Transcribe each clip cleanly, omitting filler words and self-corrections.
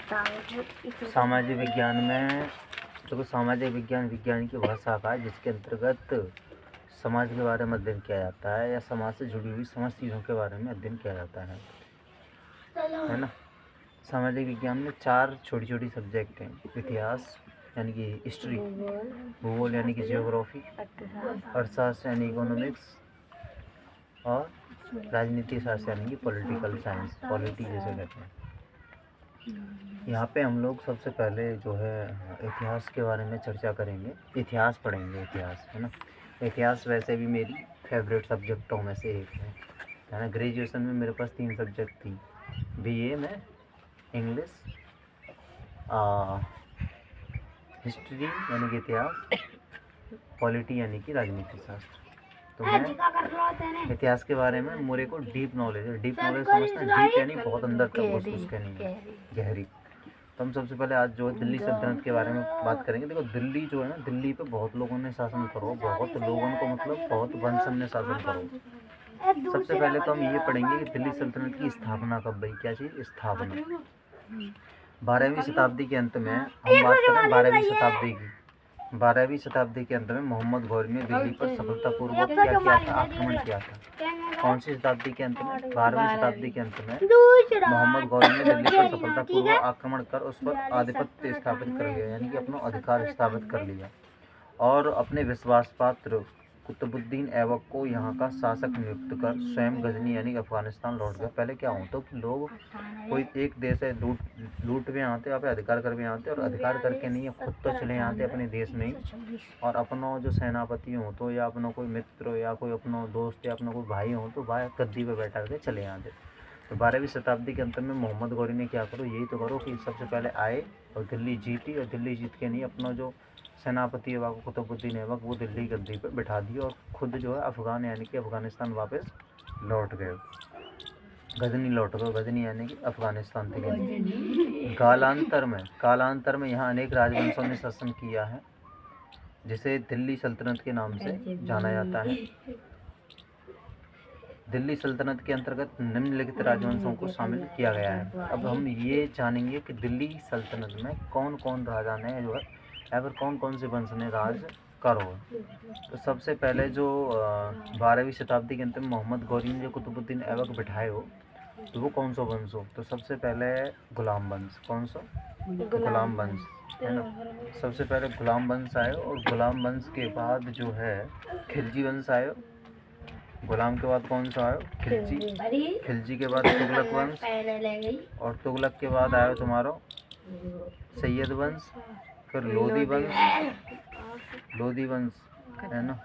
सामाजिक विज्ञान में तो सामाजिक विज्ञान विज्ञान की वह शाखा है जिसके अंतर्गत समाज के बारे में अध्ययन किया जाता है या समाज से जुड़ी हुई समस्त चीज़ों के बारे में अध्ययन किया जाता है ना। सामाजिक विज्ञान में 4 छोटी छोटी सब्जेक्ट हैं। इतिहास यानी कि हिस्ट्री, भूगोल यानी कि जियोग्राफी, अर्थशास्त्र यानी इकोनॉमिक्स और राजनीति शास्त्र यानी कि पॉलिटिकल साइंस, पॉलिटी जैसे कहते हैं। यहाँ पे हम लोग सबसे पहले जो है इतिहास के बारे में चर्चा करेंगे, इतिहास पढ़ेंगे, इतिहास है ना। इतिहास वैसे भी मेरी फेवरेट सब्जेक्टों में से एक है ना। ग्रेजुएशन में मेरे पास 3 सब्जेक्ट थी, बीए में इंग्लिश, हिस्ट्री यानी कि इतिहास, पॉलिटी यानी कि राजनीति शास्त्र। तो मैं इतिहास के बारे में मेरे को डीप नॉलेज है। डीप नॉलेज समझना, डीप यानी बहुत अंदर तक घुस के नहीं, गहरी। तो हम सबसे पहले आज जो है दिल्ली सल्तनत के बारे में बात करेंगे। देखो दिल्ली जो है ना, दिल्ली पे बहुत लोगों ने शासन करो, बहुत लोगों को मतलब बहुत वंश ने शासन करो। सबसे पहले तो हम ये पढ़ेंगे कि दिल्ली सल्तनत की स्थापना कब हुई। क्या चीज़? स्थापना 12वीं शताब्दी के अंत में। हम बात करें 12वीं शताब्दी की। 12वीं शताब्दी के अंत में मोहम्मद गौरी ने दिल्ली पर सफलतापूर्वक क्या किया था? आक्रमण किया था। कौन सी शताब्दी के अंत में? 12वीं शताब्दी के अंत में मोहम्मद गौरी ने दिल्ली पर सफलतापूर्वक आक्रमण कर उस पर आधिपत्य स्थापित कर लिया, यानी कि अपना अधिकार स्थापित कर लिया और अपने विश्वास पात्र कुतुबुद्दीन ऐबक को यहाँ का शासक नियुक्त कर स्वयं गजनी यानी अफगानिस्तान लौट गया। पहले क्या होता कि लोग कोई एक देश है लूट में आते, यहाँ पे अधिकार कर भी आते, और अधिकार करके नहीं खुद तो चले आते अपने देश में ही, और अपना जो सेनापति हो तो या अपना कोई मित्र या कोई अपना दोस्त या अपना कोई भाई हो तो भाई गद्दी पर बैठा के चले आते। तो 12वीं शताब्दी के अंत में मोहम्मद गौरी ने क्या करो, यही तो करो कि सबसे पहले आए और दिल्ली जीती, और दिल्ली जीत के नहीं अपना जो सेनापति है कुतुबुद्दीन ऐबक वो दिल्ली गद्दी पर बैठा दिया और खुद जो है अफगान यानी कि अफगानिस्तान वापस लौट गए, गजनी लौट गए। गजनी यानी कि अफगानिस्तान थे। कालांतर में यहाँ अनेक राजवंशों ने शासन किया है जिसे दिल्ली सल्तनत के नाम से जाना जाता है। दिल्ली सल्तनत के अंतर्गत निम्नलिखित राजवंशों को शामिल किया गया है। अब हम ये जानेंगे कि दिल्ली सल्तनत में कौन कौन राजा ने जो है या फिर कौन कौन से वंश ने राज करो। तो सबसे पहले जो 12वीं शताब्दी के अंत में मोहम्मद गौरी ने जो कुतुबुद्दीन ऐबक बिठाए हो तो वो कौन सा वंश हो? तो सबसे पहले गुलाम वंश। कौन सा? गुलाम वंश है ना। सबसे पहले गुलाम वंश आए और गुलाम वंश के बाद जो है खिलजी वंश आए। गुलाम के बाद कौन सा आयो? खिलजी। खिलजी के बाद तुगलक वंश, और तुगलक के बाद आयो तुम्हारा सैयद वंश, फिर लोधी वंश है ना।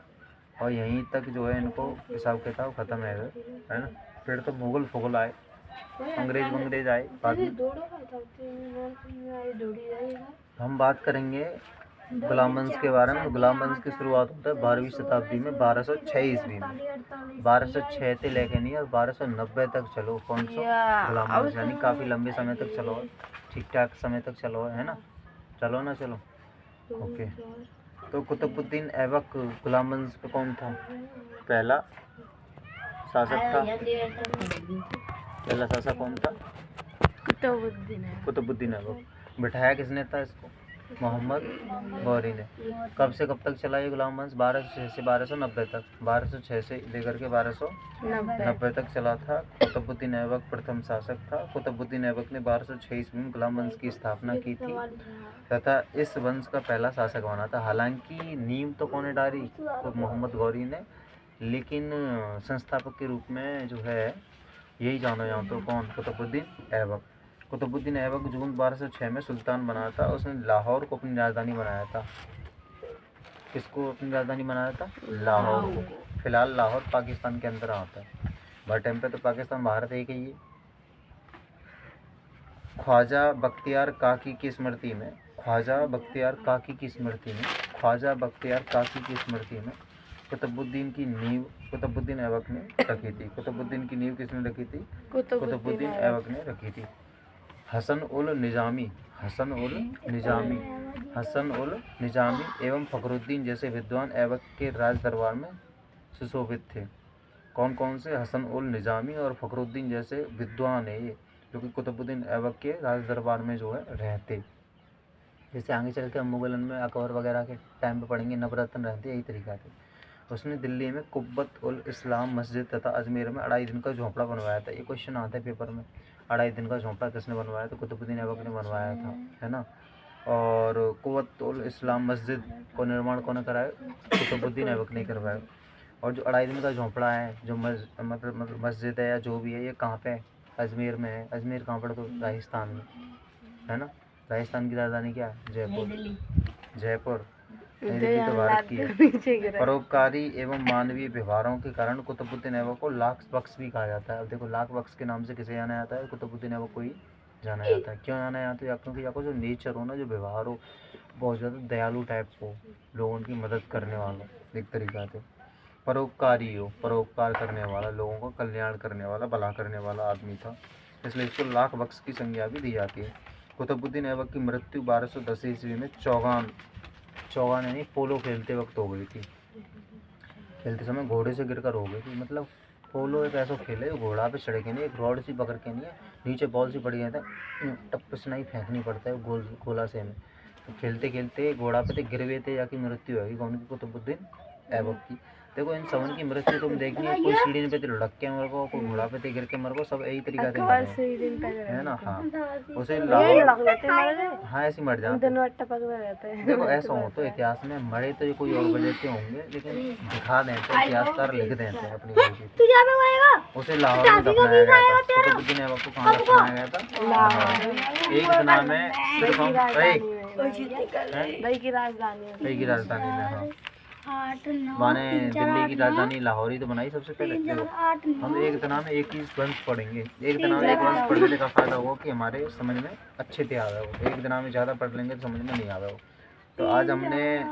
और यहीं तक जो है इनको हिसाब किताब खत्म है ना। फिर तो मुगल फुगल आए, अंग्रेज आए बाद में। हम बात करेंगे गुलाम वंश के बारे में। गुलाम वंश की शुरुआत होता है 12वीं शताब्दी में 1206 ईस्वी में। 1206 से लेके नहीं और 1290 तक चलो कौन सा? गुलाम वंश, यानी काफ़ी लंबे समय तक चलो, ठीक ठाक समय तक चलो है ना। चलो ओके। तो कुतुबुद्दीन ऐबक गुलाम वंश का कौन था? पहला शासक था। पहला शासक कौन था? कुतुबुद्दीन ऐबक। बिठाया किसने था इसको? मोहम्मद गौरी ने। कब से कब तक चला ये गुलाम वंश? 1206 से 1290 तक। 1206 से लेकर के 1290 तक चला था। कुतुबुद्दीन ऐबक प्रथम शासक था। कुतुबुद्दीन ऐबक ने 1206 ईस्वी में गुलाम वंश की स्थापना की थी तथा इस वंश का पहला शासक बना था। हालांकि नींव तो कौन ने डाली? तो मोहम्मद गौरी ने, लेकिन संस्थापक के रूप में जो है यही जाना जाओ तो कौन? कुतुबुद्दीन ऐबक। कुतुबुद्दीन ऐबक जून 1206 में सुल्तान बना था। उसने लाहौर को अपनी राजधानी बनाया था। किसको अपनी राजधानी बनाया था? लाहौर को। फिलहाल लाहौर पाकिस्तान के अंदर आता है, हर टाइम पे तो पाकिस्तान भारत एक ही है। ख्वाजा बख्तियार काकी की स्मृति में कुतुबुद्दीन ऐबक ने रखी थी। कुतुबुद्दीन की नींव किसने रखी थी? कुतुबुद्दीन ऐबक ने रखी थी। हसन उल निजामी एवं फखरुद्दीन जैसे विद्वान ऐबक के राज दरबार में सुशोभित थे। कौन कौन से? हसन उल निजामी और फखरुद्दीन जैसे विद्वान है ये जो कि कुतुबुद्दीन ऐबक के राज दरबार में जो है रहते। जैसे आगे चल के हम मुगलन में अकबर वगैरह के टाइम पे पढ़ेंगे नवरत्न रहते, यही तरीका थे। उसने दिल्ली में कुब्बत उल इस्लाम मस्जिद तथा अजमेर में 2.5 दिन का झोंपड़ा बनवाया था। ये क्वेश्चन आता है पेपर में, 2.5 दिन का झोंपड़ा किसने बनवाया? तो कुतुबुद्दीन ऐबक ने बनवाया था, है ना। और कुव्वत उल इस्लाम मस्जिद को निर्माण कौन कराया? कुतुबुद्दीन ऐबक ने करवाया। और जो 2.5 दिन का झोंपड़ा है, जो मतलब मस्जिद है या जो भी है, ये कहाँ पे है? अजमेर में है। अजमेर कहाँ पर? तो राजस्थान में, है ना। राजस्थान की राजधानी क्या है? जयपुर। जयपुर नई दिल्ली तो भारत की है। परोपकारी एवं मानवीय व्यवहारों के कारण कुतुबुद्दीन ऐबक को लाख बख्श भी कहा जाता है। अब देखो, लाख बख्श के नाम से किसे जाना जाता है? कुतुबुद्दीन ऐबक को ही जाना जाता है। क्यों जाना जाता है? क्योंकि आपको जो नेचर हो ना, जो व्यवहार हो, बहुत ज़्यादा दयालु टाइप हो, लोगों की मदद करने वाला एक तरीका से, परोपकारी हो, परोपकार करने वाला, लोगों का कल्याण करने वाला, भला करने वाला आदमी था, इसलिए इसको लाख बख्श की संज्ञा भी दी जाती है। कुतुबुद्दीन ऐबक की मृत्यु 1210 ईस्वी में चौगान यानी पोलो खेलते वक्त हो गई थी। खेलते समय घोड़े से गिरकर हो गई थी। मतलब पोलो एक ऐसा खेल है जो घोड़ा पे चढ़ के नहीं, एक रॉड सी पकड़ के नहीं है, नीचे बॉल सी पड़ गया था, टप से नहीं फेंकनी पड़ता है गोला से हमें। तो खेलते खेलते घोड़ा पे गिर गए थे, जाके मृत्यु होगी कौन की? कुतुबुद्दीन ऐबक की। देखो, इन सबन की मृत्यु तुम देखनी, कोई सीढ़ी पे लुढ़क के मर गो, कोई घोड़ा पे गिर के मर गो, सब यही तरीका से मर गए, है ना। हाँ, उसे हाँ ऐसे मर जाते। देखो ऐसा हो तो इतिहास में मरे तो कोई और वजह से होंगे, लेकिन दिखा देते हैं, इतिहासकार लिख देते हैं अपनी गलती। उसे लाहौर में दफनाया गया था। कुतुबुद्दीन ऐबक को कहाँ दफनाया गया था? एक दिना में सिर्फ हम की राजधानी में, हाँ, माने दिल्ली की राजधानी लाहौर ही तो बनाई सबसे पहले। देखो, हम एक दिना में एक ही वंश पढ़ेंगे। एक दिना में एक वंश पढ़ने का फायदा हुआ कि हमारे समझ में अच्छे से आ रहा हो। एक दिना में ज़्यादा पढ़ लेंगे तो समझ में नहीं आ रहा हो। तो आज हमने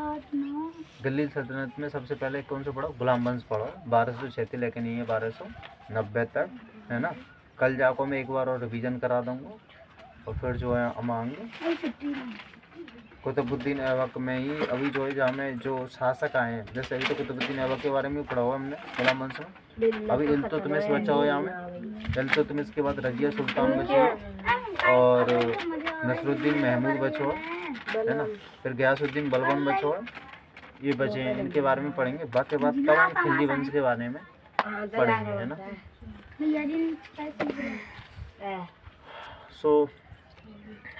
दिल्ली सल्तनत में सबसे पहले कौन सा पढ़ा? गुलाम वंश पढ़ा, 1236 लेकिन नहीं है 1290 तक, है ना। कल जाको मैं एक बार और रिवीजन करा दूँगा, और फिर जो है हम आएंगे कुतुबुद्दीन ऐबक में ही। अभी जो है जहाँ में जो शासक आए हैं, जैसे अभी तो कुतुबुद्दीन ऐबक के बारे में पढ़ा हुआ हमने गुलाम वंश में। अभी इल्तुतमिश बचा हो यहाँ में, इल्तुतमिश के बाद रजिया सुल्तान बचे हो, और नसरुद्दीन महमूद बचे हो, है ना। फिर गयासुद्दीन बलबन बचे हो, ये बचे हैं, इनके बारे में पढ़ेंगे। बाकी बात तब हम खिलजी वंश के बारे में पढ़ेंगे, है ना। सो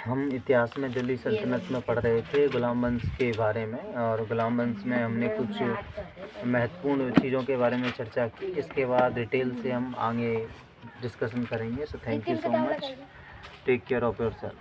हम इतिहास में दिल्ली सल्तनत में पढ़ रहे थे गुलाम वंश के बारे में, और गुलाम वंश में हमने कुछ महत्वपूर्ण चीज़ों के बारे में चर्चा की। इसके बाद डिटेल से हम आगे डिस्कशन करेंगे। So thank you so much, take care of yourself.